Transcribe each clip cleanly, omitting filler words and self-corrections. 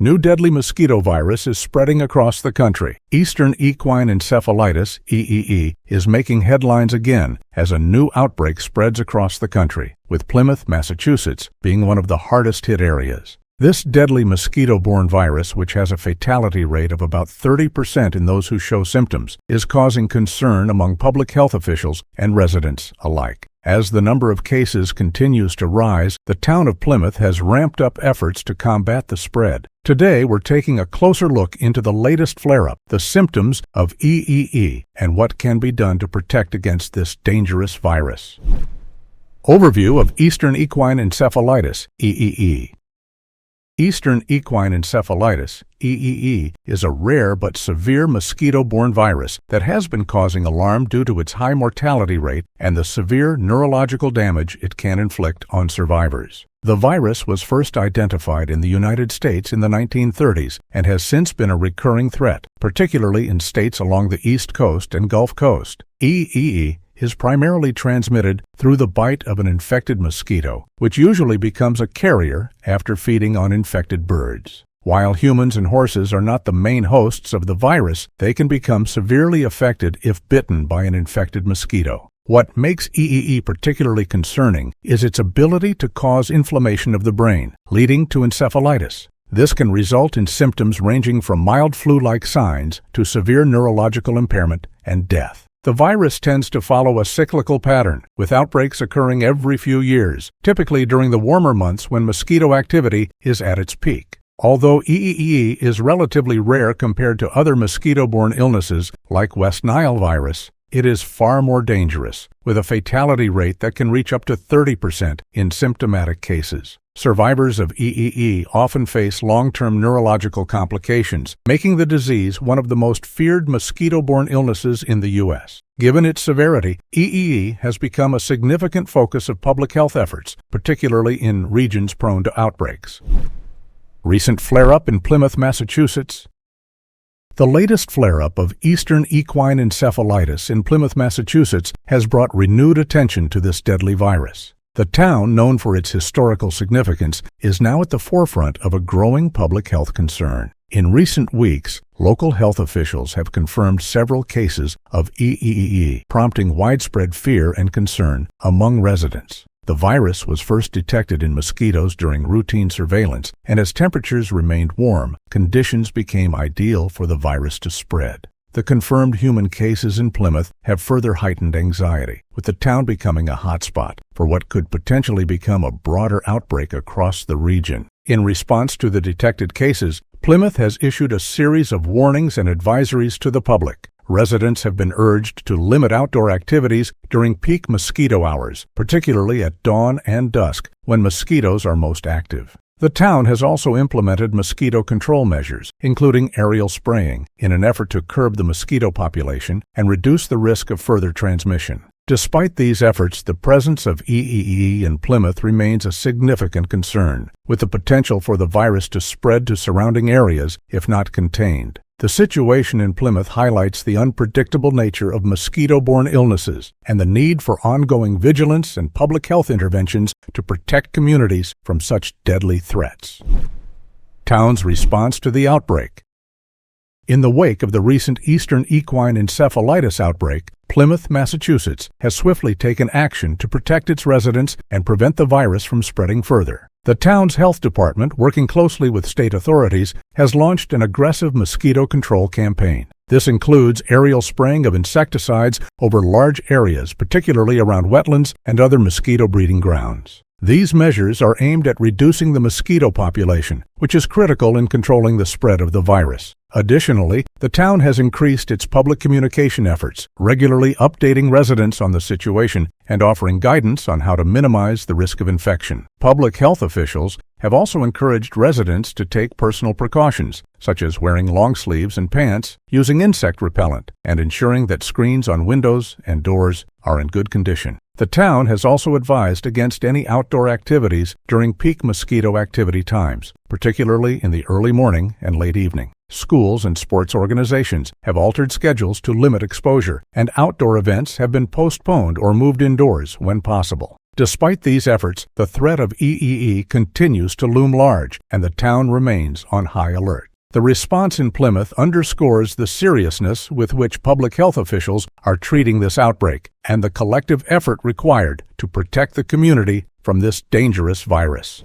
New deadly mosquito virus is spreading across the country. Eastern Equine Encephalitis, EEE, is making headlines again as a new outbreak spreads across the country, with Plymouth, Massachusetts, being one of the hardest-hit areas. This deadly mosquito-borne virus, which has a fatality rate of about 30% in those who show symptoms, is causing concern among public health officials and residents alike. As the number of cases continues to rise, the town of Plymouth has ramped up efforts to combat the spread. Today, we're taking a closer look into the latest flare-up, the symptoms of EEE, and what can be done to protect against this dangerous virus. Overview of Eastern Equine Encephalitis, EEE. Eastern Equine Encephalitis, EEE, is a rare but severe mosquito-borne virus that has been causing alarm due to its high mortality rate and the severe neurological damage it can inflict on survivors. The virus was first identified in the United States in the 1930s and has since been a recurring threat, particularly in states along the East Coast and Gulf Coast. EEE is primarily transmitted through the bite of an infected mosquito, which usually becomes a carrier after feeding on infected birds. While humans and horses are not the main hosts of the virus, they can become severely affected if bitten by an infected mosquito. What makes EEE particularly concerning is its ability to cause inflammation of the brain, leading to encephalitis. This can result in symptoms ranging from mild flu-like signs to severe neurological impairment and death. The virus tends to follow a cyclical pattern, with outbreaks occurring every few years, typically during the warmer months when mosquito activity is at its peak. Although EEE is relatively rare compared to other mosquito-borne illnesses like West Nile virus, it is far more dangerous, with a fatality rate that can reach up to 30% in symptomatic cases. Survivors of EEE often face long-term neurological complications, making the disease one of the most feared mosquito-borne illnesses in the U.S. Given its severity, EEE has become a significant focus of public health efforts, particularly in regions prone to outbreaks. Recent flare-up in Plymouth, Massachusetts. The latest flare-up of Eastern Equine Encephalitis in Plymouth, Massachusetts has brought renewed attention to this deadly virus. The town, known for its historical significance, is now at the forefront of a growing public health concern. In recent weeks, local health officials have confirmed several cases of EEE, prompting widespread fear and concern among residents. The virus was first detected in mosquitoes during routine surveillance, and as temperatures remained warm, conditions became ideal for the virus to spread. The confirmed human cases in Plymouth have further heightened anxiety, with the town becoming a hotspot for what could potentially become a broader outbreak across the region. In response to the detected cases, Plymouth has issued a series of warnings and advisories to the public. Residents have been urged to limit outdoor activities during peak mosquito hours, particularly at dawn and dusk, when mosquitoes are most active. The town has also implemented mosquito control measures, including aerial spraying, in an effort to curb the mosquito population and reduce the risk of further transmission. Despite these efforts, the presence of EEE in Plymouth remains a significant concern, with the potential for the virus to spread to surrounding areas if not contained. The situation in Plymouth highlights the unpredictable nature of mosquito-borne illnesses and the need for ongoing vigilance and public health interventions to protect communities from such deadly threats. Town's response to the outbreak. In the wake of the recent Eastern Equine Encephalitis outbreak, Plymouth, Massachusetts, has swiftly taken action to protect its residents and prevent the virus from spreading further. The town's health department, working closely with state authorities, has launched an aggressive mosquito control campaign. This includes aerial spraying of insecticides over large areas, particularly around wetlands and other mosquito breeding grounds. These measures are aimed at reducing the mosquito population, which is critical in controlling the spread of the virus. Additionally, the town has increased its public communication efforts, regularly updating residents on the situation and offering guidance on how to minimize the risk of infection. Public health officials have also encouraged residents to take personal precautions, such as wearing long sleeves and pants, using insect repellent, and ensuring that screens on windows and doors are in good condition. The town has also advised against any outdoor activities during peak mosquito activity times, particularly in the early morning and late evening. Schools and sports organizations have altered schedules to limit exposure, and outdoor events have been postponed or moved indoors when possible. Despite these efforts, the threat of EEE continues to loom large, and the town remains on high alert. The response in Plymouth underscores the seriousness with which public health officials are treating this outbreak and the collective effort required to protect the community from this dangerous virus.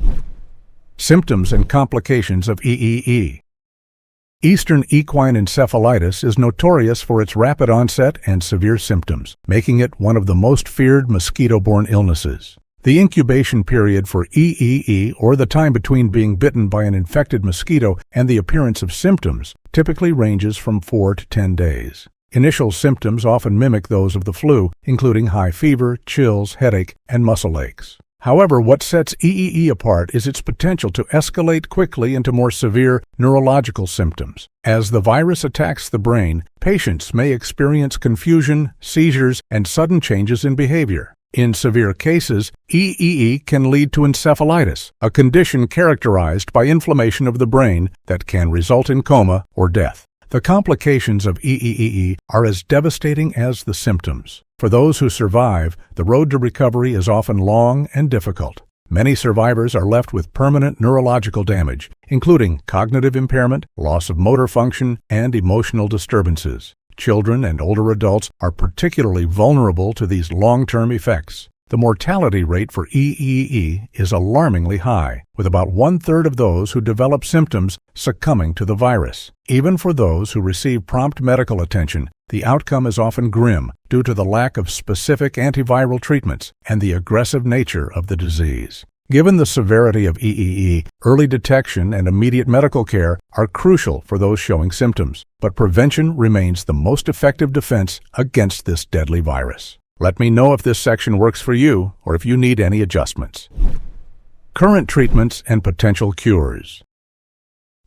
Symptoms and complications of EEE. Eastern equine encephalitis is notorious for its rapid onset and severe symptoms, making it one of the most feared mosquito-borne illnesses. The incubation period for EEE, or the time between being bitten by an infected mosquito and the appearance of symptoms, typically ranges from 4 to 10 days. Initial symptoms often mimic those of the flu, including high fever, chills, headache, and muscle aches. However, what sets EEE apart is its potential to escalate quickly into more severe neurological symptoms. As the virus attacks the brain, patients may experience confusion, seizures, and sudden changes in behavior. In severe cases, EEE can lead to encephalitis, a condition characterized by inflammation of the brain that can result in coma or death. The complications of EEE are as devastating as the symptoms. For those who survive, the road to recovery is often long and difficult. Many survivors are left with permanent neurological damage, including cognitive impairment, loss of motor function, and emotional disturbances. Children and older adults are particularly vulnerable to these long-term effects. The mortality rate for EEE is alarmingly high, with about 1/3 of those who develop symptoms succumbing to the virus. Even for those who receive prompt medical attention, the outcome is often grim due to the lack of specific antiviral treatments and the aggressive nature of the disease. Given the severity of EEE, early detection and immediate medical care are crucial for those showing symptoms, but prevention remains the most effective defense against this deadly virus. Let me know if this section works for you or if you need any adjustments. Current treatments and potential cures.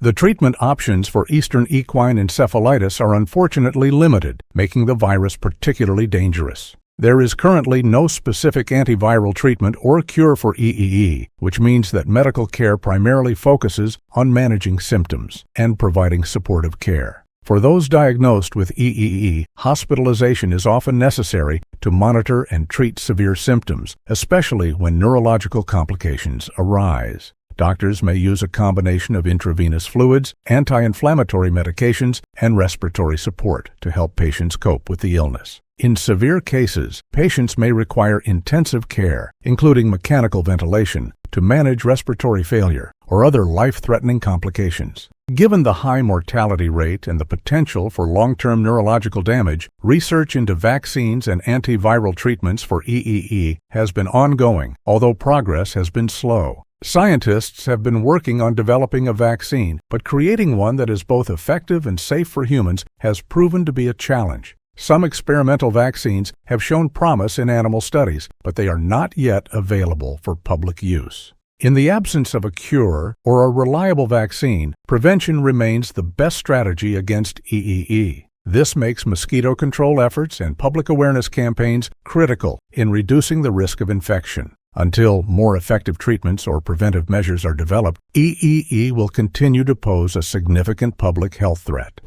The treatment options for Eastern equine encephalitis are unfortunately limited, making the virus particularly dangerous. There is currently no specific antiviral treatment or cure for EEE, which means that medical care primarily focuses on managing symptoms and providing supportive care. For those diagnosed with EEE, hospitalization is often necessary to monitor and treat severe symptoms, especially when neurological complications arise. Doctors may use a combination of intravenous fluids, anti-inflammatory medications, and respiratory support to help patients cope with the illness. In severe cases, patients may require intensive care, including mechanical ventilation, to manage respiratory failure or other life-threatening complications. Given the high mortality rate and the potential for long-term neurological damage, research into vaccines and antiviral treatments for EEE has been ongoing, although progress has been slow. Scientists have been working on developing a vaccine, but creating one that is both effective and safe for humans has proven to be a challenge. Some experimental vaccines have shown promise in animal studies, but they are not yet available for public use. In the absence of a cure or a reliable vaccine, prevention remains the best strategy against EEE. This makes mosquito control efforts and public awareness campaigns critical in reducing the risk of infection. Until more effective treatments or preventive measures are developed, EEE will continue to pose a significant public health threat.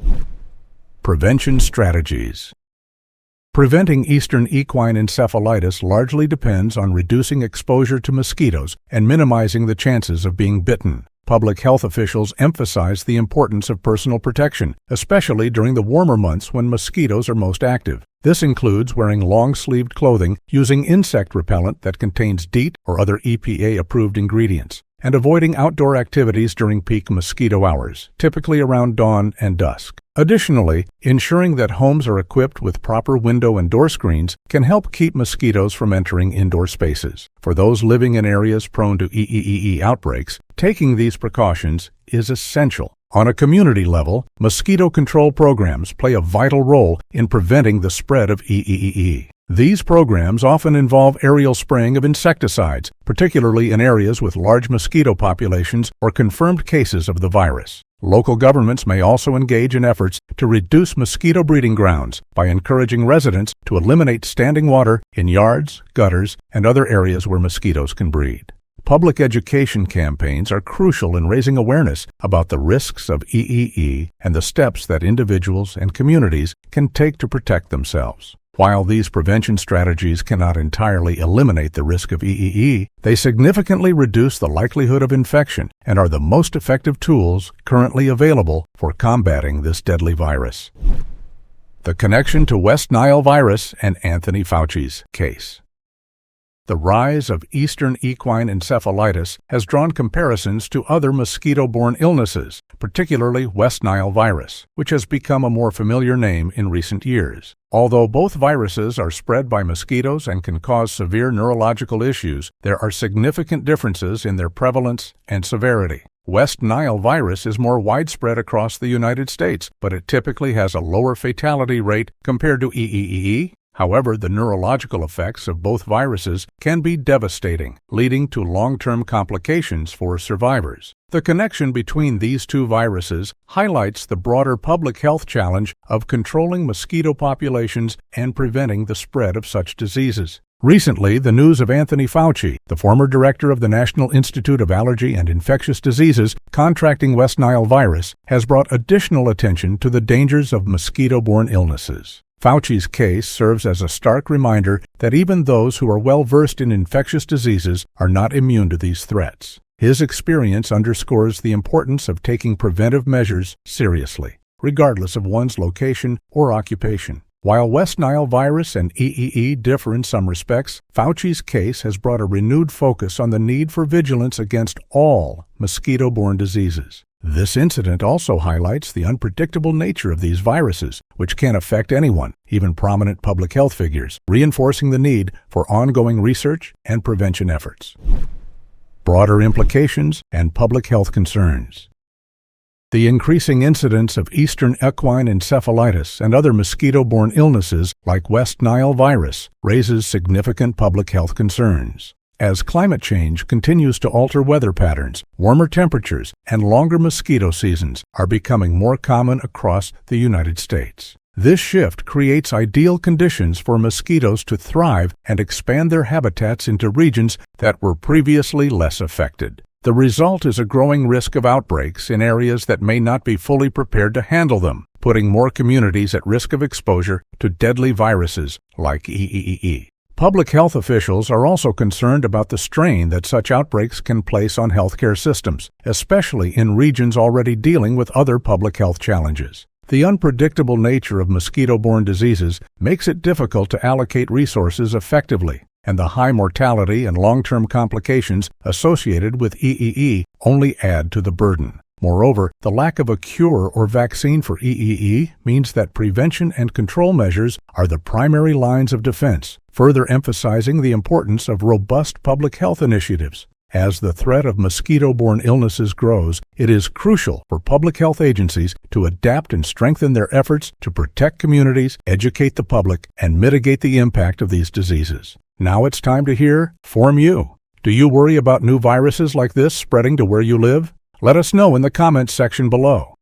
Prevention strategies. Preventing Eastern equine encephalitis largely depends on reducing exposure to mosquitoes and minimizing the chances of being bitten. Public health officials emphasize the importance of personal protection, especially during the warmer months when mosquitoes are most active. This includes wearing long-sleeved clothing, using insect repellent that contains DEET or other EPA-approved ingredients, and avoiding outdoor activities during peak mosquito hours, typically around dawn and dusk. Additionally, ensuring that homes are equipped with proper window and door screens can help keep mosquitoes from entering indoor spaces. For those living in areas prone to EEE outbreaks, taking these precautions is essential. On a community level, mosquito control programs play a vital role in preventing the spread of EEE. These programs often involve aerial spraying of insecticides, particularly in areas with large mosquito populations or confirmed cases of the virus. Local governments may also engage in efforts to reduce mosquito breeding grounds by encouraging residents to eliminate standing water in yards, gutters, and other areas where mosquitoes can breed. Public education campaigns are crucial in raising awareness about the risks of EEE and the steps that individuals and communities can take to protect themselves. While these prevention strategies cannot entirely eliminate the risk of EEE, they significantly reduce the likelihood of infection and are the most effective tools currently available for combating this deadly virus. The connection to West Nile virus and Anthony Fauci's case. The rise of Eastern equine encephalitis has drawn comparisons to other mosquito-borne illnesses, particularly West Nile virus, which has become a more familiar name in recent years. Although both viruses are spread by mosquitoes and can cause severe neurological issues, there are significant differences in their prevalence and severity. West Nile virus is more widespread across the United States, but it typically has a lower fatality rate compared to EEE. However, the neurological effects of both viruses can be devastating, leading to long-term complications for survivors. The connection between these two viruses highlights the broader public health challenge of controlling mosquito populations and preventing the spread of such diseases. Recently, the news of Anthony Fauci, the former director of the National Institute of Allergy and Infectious Diseases, contracting West Nile virus, has brought additional attention to the dangers of mosquito-borne illnesses. Fauci's case serves as a stark reminder that even those who are well-versed in infectious diseases are not immune to these threats. His experience underscores the importance of taking preventive measures seriously, regardless of one's location or occupation. While West Nile virus and EEE differ in some respects, Fauci's case has brought a renewed focus on the need for vigilance against all mosquito-borne diseases. This incident also highlights the unpredictable nature of these viruses, which can affect anyone, even prominent public health figures, reinforcing the need for ongoing research and prevention efforts. Broader implications and public health concerns. The increasing incidence of Eastern equine encephalitis and other mosquito-borne illnesses like West Nile virus raises significant public health concerns. As climate change continues to alter weather patterns, warmer temperatures and longer mosquito seasons are becoming more common across the United States. This shift creates ideal conditions for mosquitoes to thrive and expand their habitats into regions that were previously less affected. The result is a growing risk of outbreaks in areas that may not be fully prepared to handle them, putting more communities at risk of exposure to deadly viruses like EEE. Public health officials are also concerned about the strain that such outbreaks can place on healthcare systems, especially in regions already dealing with other public health challenges. The unpredictable nature of mosquito-borne diseases makes it difficult to allocate resources effectively, and the high mortality and long-term complications associated with EEE only add to the burden. Moreover, the lack of a cure or vaccine for EEE means that prevention and control measures are the primary lines of defense, further emphasizing the importance of robust public health initiatives. As the threat of mosquito-borne illnesses grows, it is crucial for public health agencies to adapt and strengthen their efforts to protect communities, educate the public, and mitigate the impact of these diseases. Now it's time to hear from you. Do you worry about new viruses like this spreading to where you live? Let us know in the comments section below.